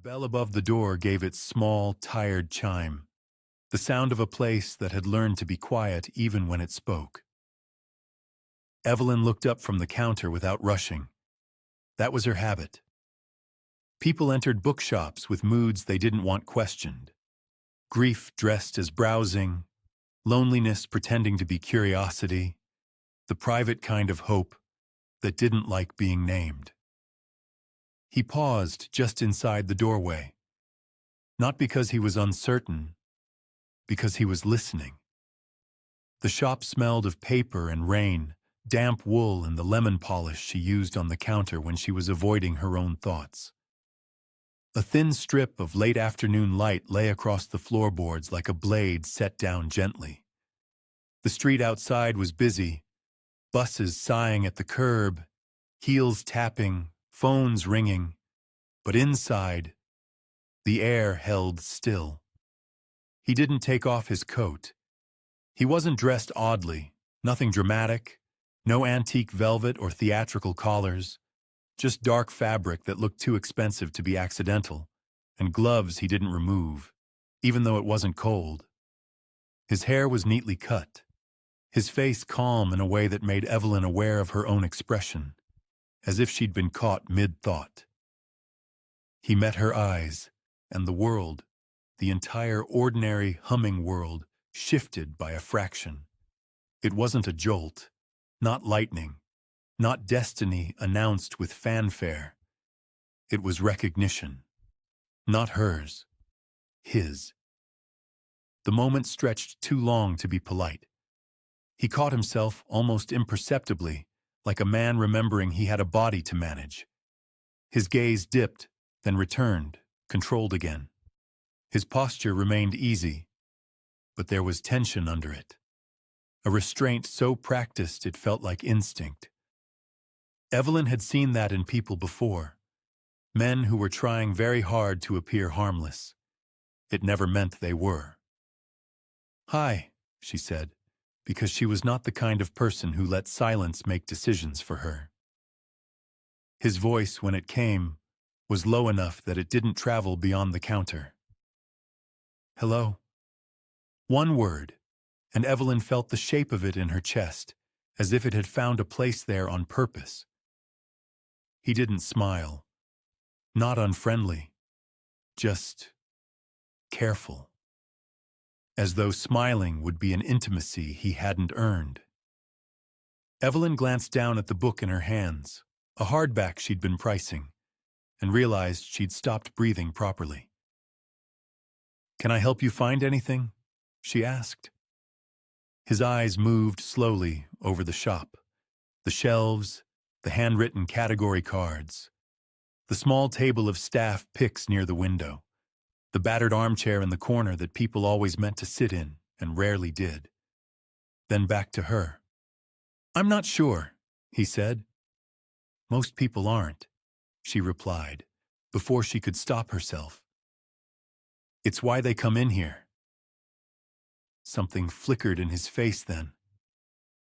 bell above the door gave its small, tired chime, the sound of a place that had learned to be quiet even when it spoke. Evelyn looked up from the counter without rushing. That was her habit. People entered bookshops with moods they didn't want questioned. Grief dressed as browsing, loneliness pretending to be curiosity, the private kind of hope that didn't like being named. He paused just inside the doorway, not because he was uncertain, because he was listening. The shop smelled of paper and rain, damp wool and the lemon polish she used on the counter when she was avoiding her own thoughts. A thin strip of late afternoon light lay across the floorboards like a blade set down gently. The street outside was busy, buses sighing at the curb, heels tapping, phones ringing, but inside, the air held still. He didn't take off his coat. He wasn't dressed oddly, nothing dramatic, no antique velvet or theatrical collars, just dark fabric that looked too expensive to be accidental, and gloves he didn't remove, even though it wasn't cold. His hair was neatly cut, his face calm in a way that made Evelyn aware of her own expression, as if she'd been caught mid-thought. He met her eyes, and the world, the entire ordinary, humming world, shifted by a fraction. It wasn't a jolt, not lightning, not destiny announced with fanfare. It was recognition. Not hers. His. The moment stretched too long to be polite. He caught himself almost imperceptibly, like a man remembering he had a body to manage. His gaze dipped, then returned, controlled again. His posture remained easy, but there was tension under it. A restraint so practiced it felt like instinct. Evelyn had seen that in people before, men who were trying very hard to appear harmless. It never meant they were. "Hi," she said, because she was not the kind of person who let silence make decisions for her. His voice, when it came, was low enough that it didn't travel beyond the counter. "Hello." One word, and Evelyn felt the shape of it in her chest, as if it had found a place there on purpose. He didn't smile. Not unfriendly. Just careful. As though smiling would be an intimacy he hadn't earned. Evelyn glanced down at the book in her hands, a hardback she'd been pricing, and realized she'd stopped breathing properly. "Can I help you find anything?" she asked. His eyes moved slowly over the shop, the shelves, the handwritten category cards, the small table of staff picks near the window, the battered armchair in the corner that people always meant to sit in and rarely did. Then back to her. "I'm not sure," he said. "Most people aren't," she replied, before she could stop herself. "It's why they come in here." Something flickered in his face then.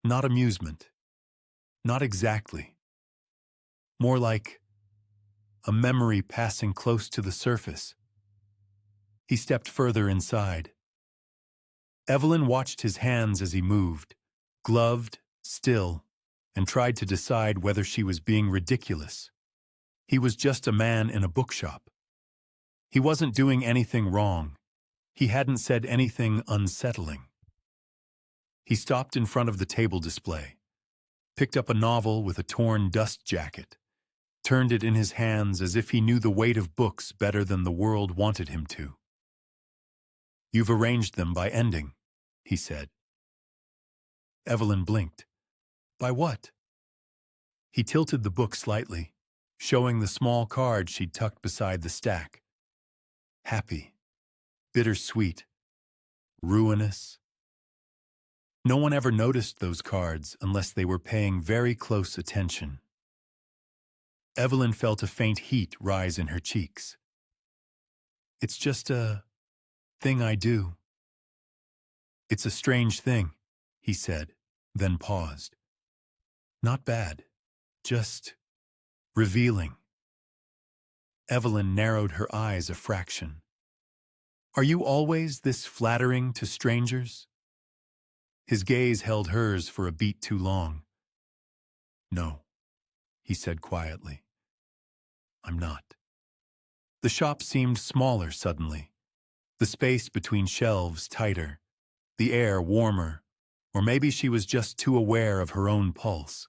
Not amusement. Not exactly. More like a memory passing close to the surface. He stepped further inside. Evelyn watched his hands as he moved, gloved, still, and tried to decide whether she was being ridiculous. He was just a man in a bookshop. He wasn't doing anything wrong. He hadn't said anything unsettling. He stopped in front of the table display, picked up a novel with a torn dust jacket, turned it in his hands as if he knew the weight of books better than the world wanted him to. "You've arranged them by ending," he said. Evelyn blinked. "By what?" He tilted the book slightly, showing the small card she'd tucked beside the stack. Happy, bittersweet, ruinous. No one ever noticed those cards unless they were paying very close attention. Evelyn felt a faint heat rise in her cheeks. "It's just a thing I do." "It's a strange thing," he said, then paused. "Not bad, just revealing." Evelyn narrowed her eyes a fraction. Are you always this flattering to strangers? His gaze held hers for a beat too long. No, he said quietly. I'm not. The shop seemed smaller suddenly, the space between shelves tighter, the air warmer, or maybe she was just too aware of her own pulse.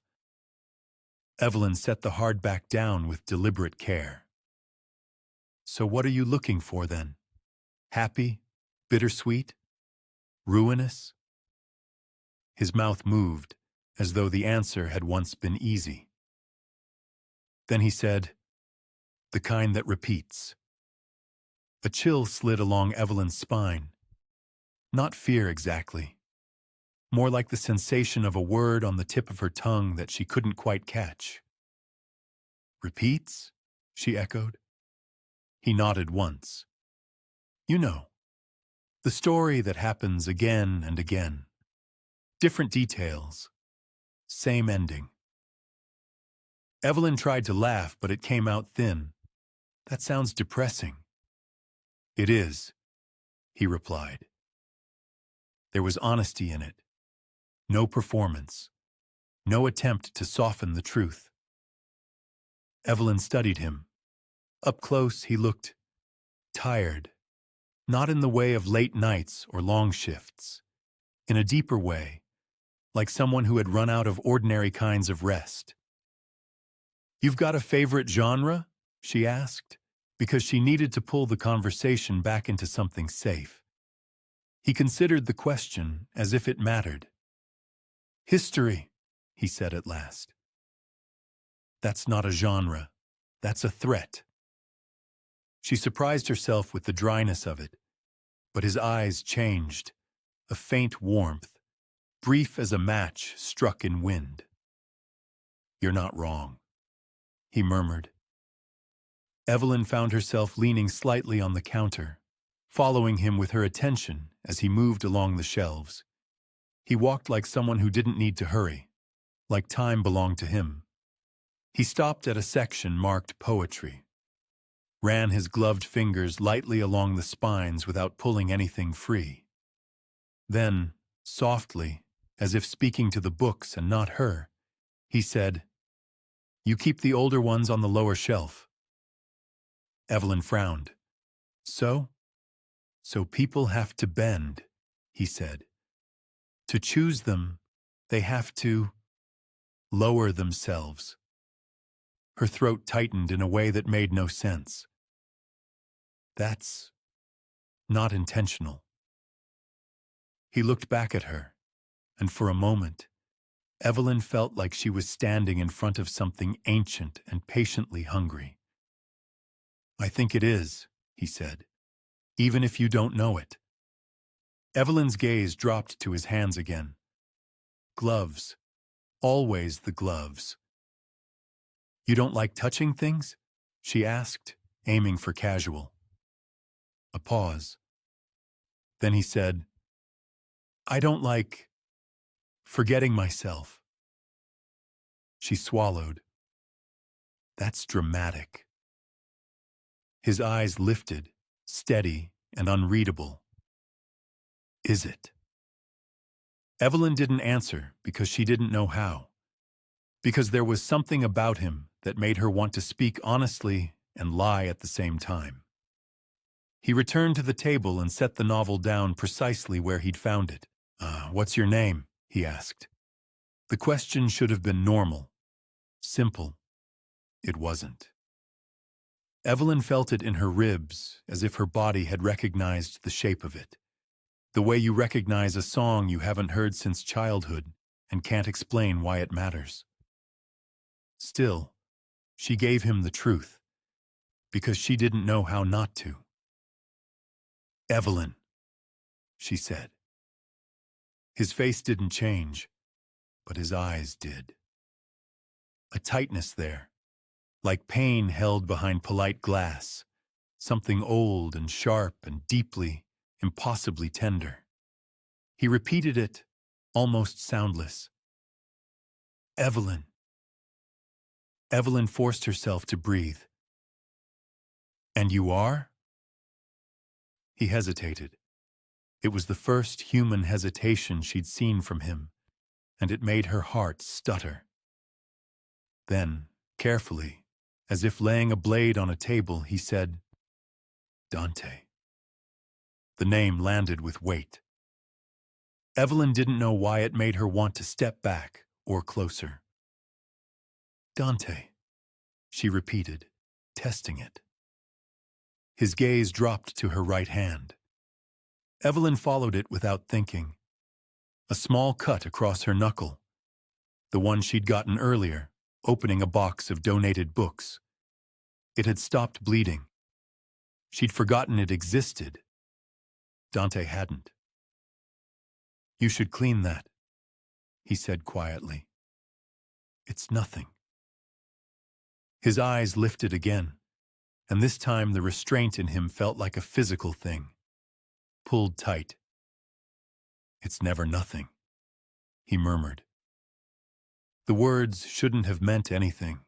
Evelyn set the hardback down with deliberate care. So what are you looking for then? Happy? Bittersweet? Ruinous? His mouth moved, as though the answer had once been easy. Then he said, the kind that repeats. A chill slid along Evelyn's spine. Not fear exactly. More like the sensation of a word on the tip of her tongue that she couldn't quite catch. Repeats? She echoed. He nodded once. You know, the story that happens again and again. Different details. Same ending. Evelyn tried to laugh, but it came out thin. That sounds depressing. It is, he replied. There was honesty in it. No performance. No attempt to soften the truth. Evelyn studied him. Up close, he looked tired. Not in the way of late nights or long shifts. In a deeper way, like someone who had run out of ordinary kinds of rest. You've got a favorite genre? She asked, because she needed to pull the conversation back into something safe. He considered the question as if it mattered. History, he said at last. That's not a genre. That's a threat. She surprised herself with the dryness of it, but his eyes changed, a faint warmth, brief as a match struck in wind. You're not wrong, he murmured. Evelyn found herself leaning slightly on the counter, following him with her attention as he moved along the shelves. He walked like someone who didn't need to hurry, like time belonged to him. He stopped at a section marked poetry, ran his gloved fingers lightly along the spines without pulling anything free. Then, softly, as if speaking to the books and not her, he said, You keep the older ones on the lower shelf. Evelyn frowned. So people have to bend, he said. To choose them, they have to lower themselves. Her throat tightened in a way that made no sense. That's not intentional. He looked back at her, and for a moment, Evelyn felt like she was standing in front of something ancient and patiently hungry. I think it is, he said, even if you don't know it. Evelyn's gaze dropped to his hands again. Gloves. Always the gloves. You don't like touching things? She asked, aiming for casual. A pause. Then he said, I don't like forgetting myself. She swallowed. That's dramatic. His eyes lifted, steady and unreadable. Is it? Evelyn didn't answer because she didn't know how. Because there was something about him that made her want to speak honestly and lie at the same time. He returned to the table and set the novel down precisely where he'd found it. What's your name? He asked. The question should have been normal, simple. It wasn't. Evelyn felt it in her ribs, as if her body had recognized the shape of it. The way you recognize a song you haven't heard since childhood and can't explain why it matters. Still, she gave him the truth, because she didn't know how not to. Evelyn, she said. His face didn't change, but his eyes did. A tightness there, like pain held behind polite glass, something old and sharp and deeply, impossibly tender. He repeated it, almost soundless. Evelyn. Evelyn forced herself to breathe. And you are? He hesitated. It was the first human hesitation she'd seen from him, and it made her heart stutter. Then, carefully, as if laying a blade on a table, he said, Dante. The name landed with weight. Evelyn didn't know why it made her want to step back or closer. Dante, she repeated, testing it. His gaze dropped to her right hand. Evelyn followed it without thinking. A small cut across her knuckle, the one she'd gotten earlier, opening a box of donated books. It had stopped bleeding. She'd forgotten it existed. Dante hadn't. You should clean that, he said quietly. It's nothing. His eyes lifted again, and this time the restraint in him felt like a physical thing, pulled tight. It's never nothing, he murmured. The words shouldn't have meant anything,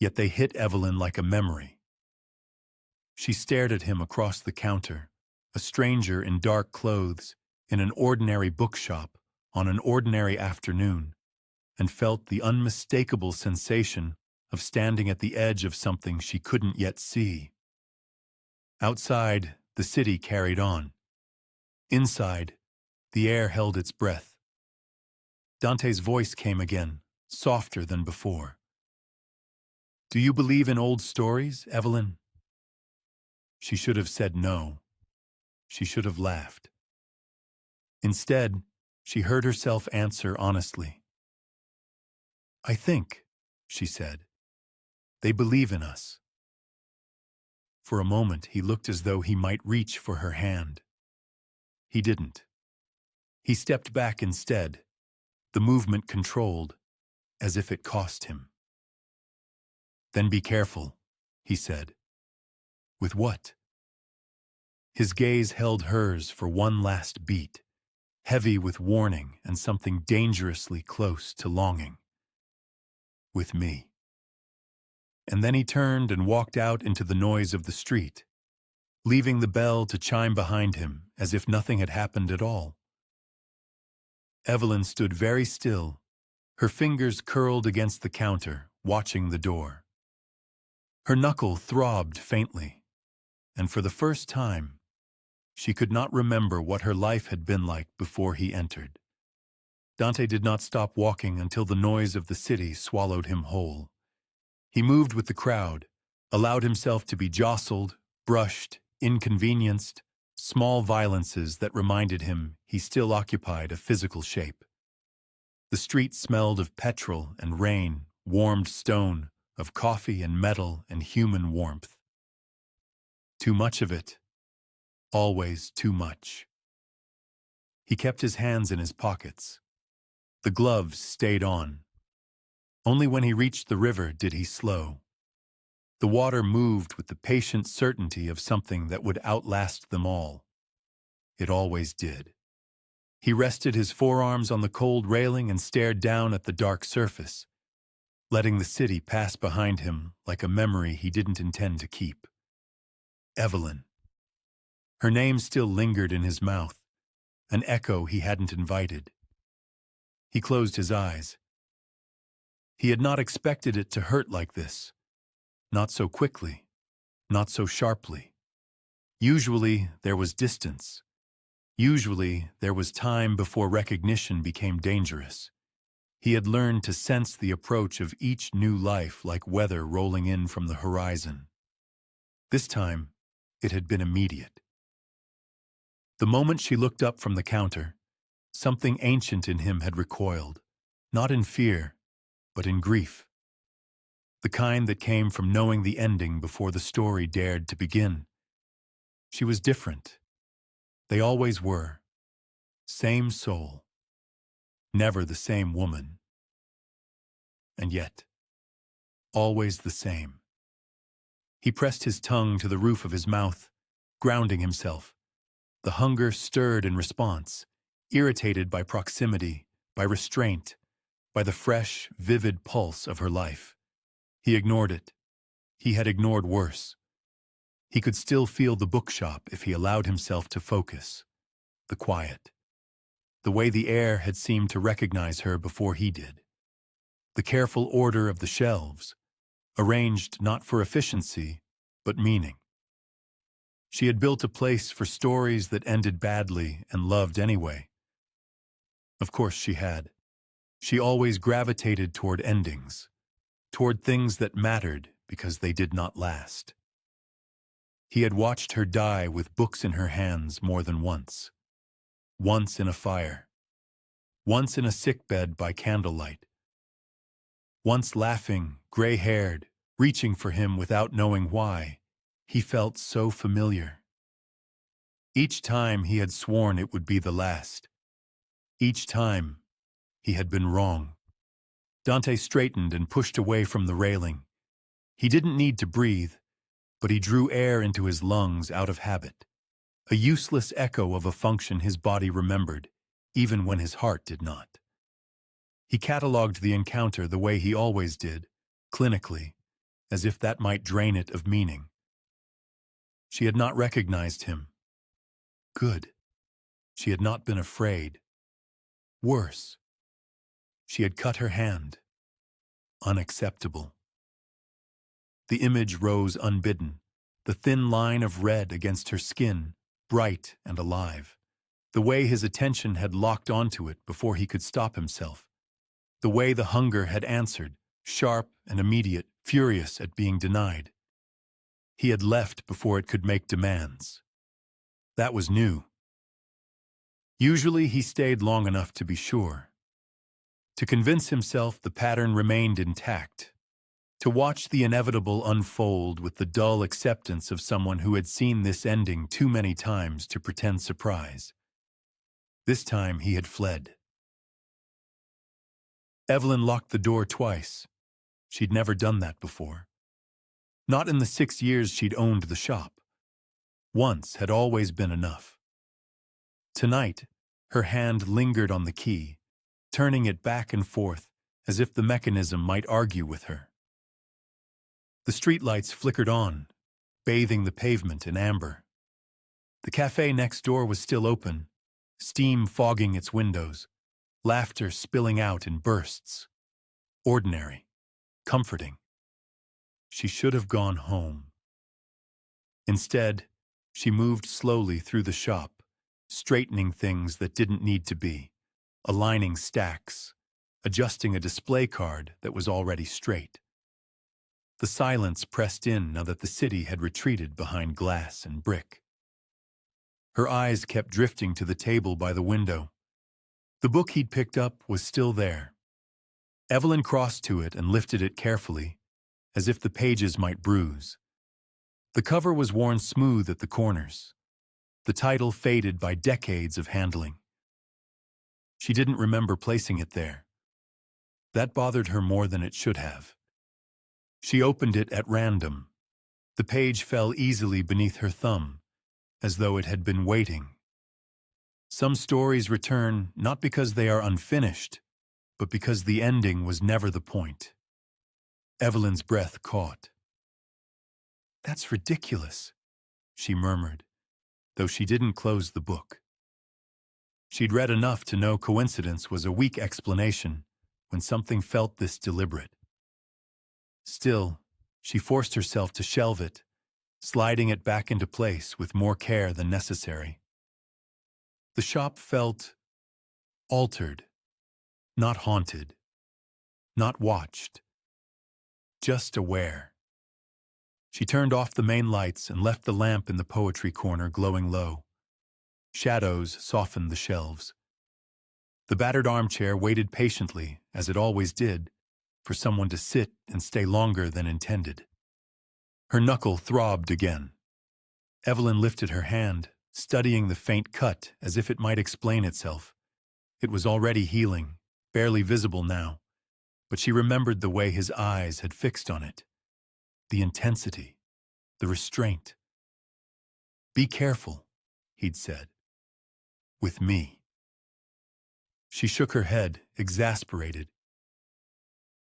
yet they hit Evelyn like a memory. She stared at him across the counter, a stranger in dark clothes, in an ordinary bookshop, on an ordinary afternoon, and felt the unmistakable sensation of standing at the edge of something she couldn't yet see. Outside, the city carried on. Inside, the air held its breath. Dante's voice came again, softer than before. Do you believe in old stories, Evelyn? She should have said no. She should have laughed. Instead, she heard herself answer honestly. I think, she said, they believe in us. For a moment, he looked as though he might reach for her hand. He didn't. He stepped back instead, the movement controlled, as if it cost him. Then be careful, he said. With what? His gaze held hers for one last beat, heavy with warning and something dangerously close to longing. With me. And then he turned and walked out into the noise of the street, leaving the bell to chime behind him as if nothing had happened at all. Evelyn stood very still, her fingers curled against the counter, watching the door. Her knuckle throbbed faintly, and for the first time, she could not remember what her life had been like before he entered. Dante did not stop walking until the noise of the city swallowed him whole. He moved with the crowd, allowed himself to be jostled, brushed, inconvenienced, small violences that reminded him he still occupied a physical shape. The street smelled of petrol and rain, warmed stone, of coffee and metal and human warmth. Too much of it. Always too much. He kept his hands in his pockets. The gloves stayed on. Only when he reached the river did he slow. The water moved with the patient certainty of something that would outlast them all. It always did. He rested his forearms on the cold railing and stared down at the dark surface, letting the city pass behind him like a memory he didn't intend to keep. Evelyn. Her name still lingered in his mouth, an echo he hadn't invited. He closed his eyes. He had not expected it to hurt like this. Not so quickly, not so sharply. Usually there was distance. Usually there was time before recognition became dangerous. He had learned to sense the approach of each new life like weather rolling in from the horizon. This time, it had been immediate. The moment she looked up from the counter, something ancient in him had recoiled, not in fear, but in grief. The kind that came from knowing the ending before the story dared to begin. She was different. They always were. Same soul. Never the same woman. And yet, always the same. He pressed his tongue to the roof of his mouth, grounding himself. The hunger stirred in response, irritated by proximity, by restraint, by the fresh, vivid pulse of her life. He ignored it. He had ignored worse. He could still feel the bookshop if he allowed himself to focus. The quiet. The way the air had seemed to recognize her before he did. The careful order of the shelves, arranged not for efficiency, but meaning. She had built a place for stories that ended badly and loved anyway. Of course she had. She always gravitated toward endings, toward things that mattered because they did not last. He had watched her die with books in her hands more than once. Once in a fire. Once in a sickbed by candlelight. Once laughing, gray-haired, reaching for him without knowing why. He felt so familiar. Each time he had sworn it would be the last. Each time he had been wrong. Dante straightened and pushed away from the railing. He didn't need to breathe, but he drew air into his lungs out of habit. A useless echo of a function his body remembered, even when his heart did not. He catalogued the encounter the way he always did, clinically, as if that might drain it of meaning. She had not recognized him. Good. She had not been afraid. Worse. She had cut her hand. Unacceptable. The image rose unbidden, the thin line of red against her skin, bright and alive. The way his attention had locked onto it before he could stop himself. The way the hunger had answered, sharp and immediate, furious at being denied. He had left before it could make demands. That was new. Usually he stayed long enough to be sure. To convince himself the pattern remained intact. To watch the inevitable unfold with the dull acceptance of someone who had seen this ending too many times to pretend surprise. This time he had fled. Evelyn locked the door twice. She'd never done that before. Not in the 6 years she'd owned the shop. Once had always been enough. Tonight, her hand lingered on the key, turning it back and forth as if the mechanism might argue with her. The streetlights flickered on, bathing the pavement in amber. The cafe next door was still open, steam fogging its windows, laughter spilling out in bursts. Ordinary, comforting. She should have gone home. Instead, she moved slowly through the shop, straightening things that didn't need to be, aligning stacks, adjusting a display card that was already straight. The silence pressed in now that the city had retreated behind glass and brick. Her eyes kept drifting to the table by the window. The book he'd picked up was still there. Evelyn crossed to it and lifted it carefully, as if the pages might bruise. The cover was worn smooth at the corners, the title faded by decades of handling. She didn't remember placing it there. That bothered her more than it should have. She opened it at random. The page fell easily beneath her thumb, as though it had been waiting. Some stories return not because they are unfinished, but because the ending was never the point. Evelyn's breath caught. "That's ridiculous," she murmured, though she didn't close the book. She'd read enough to know coincidence was a weak explanation when something felt this deliberate. Still, she forced herself to shelve it, sliding it back into place with more care than necessary. The shop felt altered, not haunted, not watched, just aware. She turned off the main lights and left the lamp in the poetry corner glowing low. Shadows softened the shelves. The battered armchair waited patiently, as it always did, for someone to sit and stay longer than intended. Her knuckle throbbed again. Evelyn lifted her hand, studying the faint cut as if it might explain itself. It was already healing, barely visible now, but she remembered the way his eyes had fixed on it. The intensity, the restraint. "Be careful," he'd said. "With me." She shook her head, exasperated.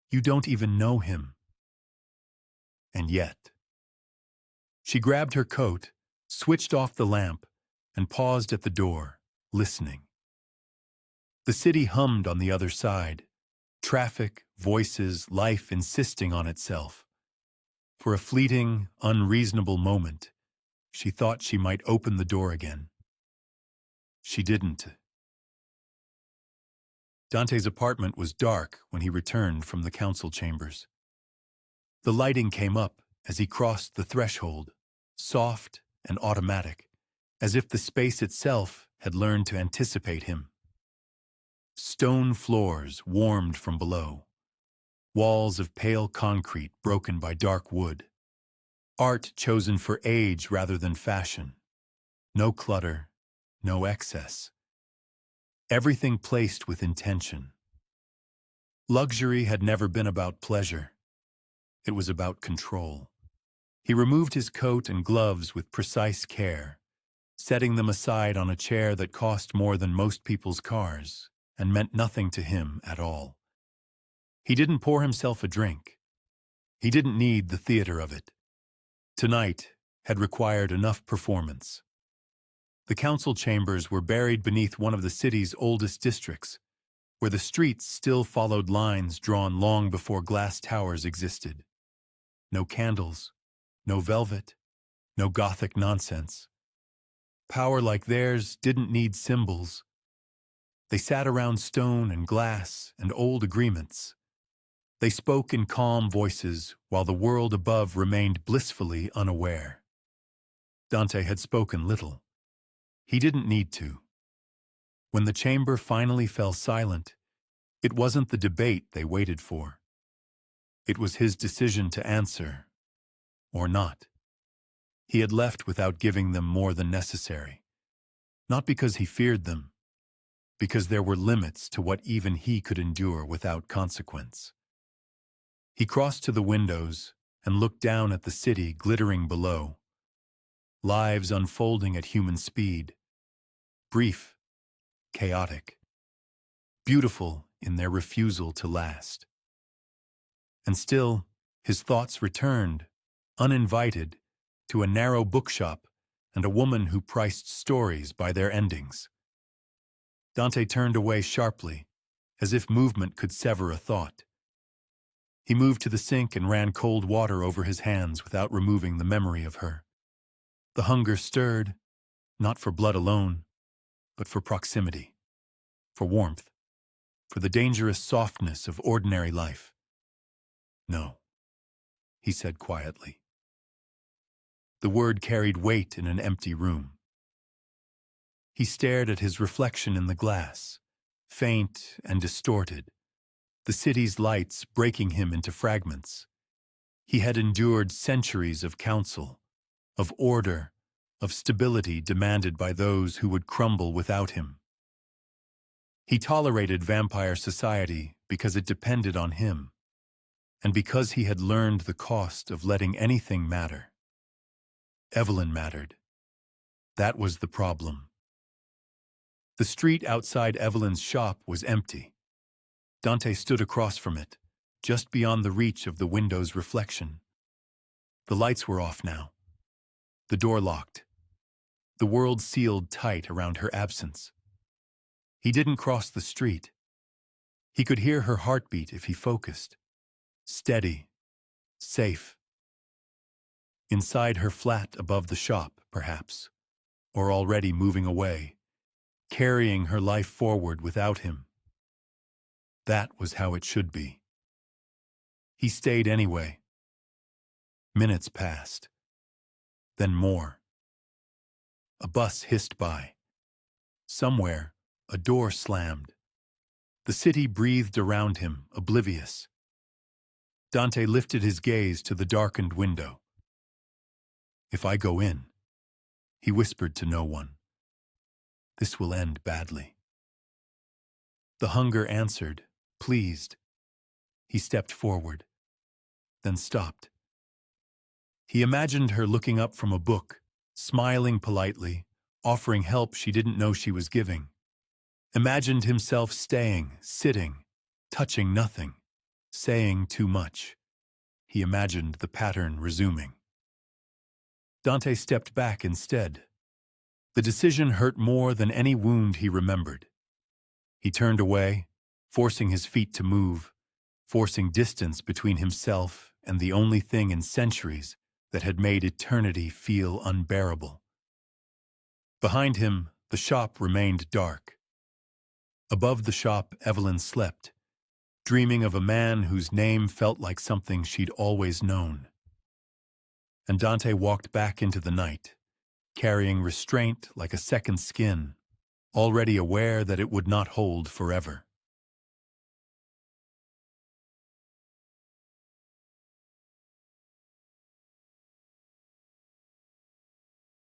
"You don't even know him." And yet. She grabbed her coat, switched off the lamp, and paused at the door, listening. The city hummed on the other side. Traffic, voices, life insisting on itself. For a fleeting, unreasonable moment, she thought she might open the door again. She didn't. Dante's apartment was dark when he returned from the council chambers. The lighting came up as he crossed the threshold, soft and automatic, as if the space itself had learned to anticipate him. Stone floors warmed from below, walls of pale concrete broken by dark wood, art chosen for age rather than fashion, no clutter, no excess. Everything placed with intention. Luxury had never been about pleasure. It was about control. He removed his coat and gloves with precise care, setting them aside on a chair that cost more than most people's cars and meant nothing to him at all. He didn't pour himself a drink. He didn't need the theater of it. Tonight had required enough performance. The council chambers were buried beneath one of the city's oldest districts, where the streets still followed lines drawn long before glass towers existed. No candles, no velvet, no Gothic nonsense. Power like theirs didn't need symbols. They sat around stone and glass and old agreements. They spoke in calm voices while the world above remained blissfully unaware. Dante had spoken little. He didn't need to. When the chamber finally fell silent, it wasn't the debate they waited for. It was his decision to answer, or not. He had left without giving them more than necessary. Not because he feared them, because there were limits to what even he could endure without consequence. He crossed to the windows and looked down at the city glittering below. Lives unfolding at human speed. Brief, chaotic. Beautiful in their refusal to last. And still, his thoughts returned, uninvited, to a narrow bookshop and a woman who priced stories by their endings. Dante turned away sharply, as if movement could sever a thought. He moved to the sink and ran cold water over his hands without removing the memory of her. The hunger stirred, not for blood alone, but for proximity, for warmth, for the dangerous softness of ordinary life. No, he said quietly. The word carried weight in an empty room. He stared at his reflection in the glass, faint and distorted, the city's lights breaking him into fragments. He had endured centuries of counsel, of order, of stability demanded by those who would crumble without him. He tolerated vampire society because it depended on him, and because he had learned the cost of letting anything matter. Evelyn mattered. That was the problem. The street outside Evelyn's shop was empty. Dante stood across from it, just beyond the reach of the window's reflection. The lights were off now. The door locked. The world sealed tight around her absence. He didn't cross the street. He could hear her heartbeat if he focused. Steady, safe. Inside her flat above the shop, perhaps, or already moving away, carrying her life forward without him. That was how it should be. He stayed anyway. Minutes passed. Then more. A bus hissed by. Somewhere, a door slammed. The city breathed around him, oblivious. Dante lifted his gaze to the darkened window. If I go in, he whispered to no one, this will end badly. The hunger answered, pleased. He stepped forward, then stopped. He imagined her looking up from a book, smiling politely, offering help she didn't know she was giving. Imagined himself staying, sitting, touching nothing, saying too much. He imagined the pattern resuming. Dante stepped back instead. The decision hurt more than any wound he remembered. He turned away, forcing his feet to move, forcing distance between himself and the only thing in centuries that had made eternity feel unbearable. Behind him, the shop remained dark. Above the shop, Evelyn slept, dreaming of a man whose name felt like something she'd always known. And Dante walked back into the night, carrying restraint like a second skin, already aware that it would not hold forever.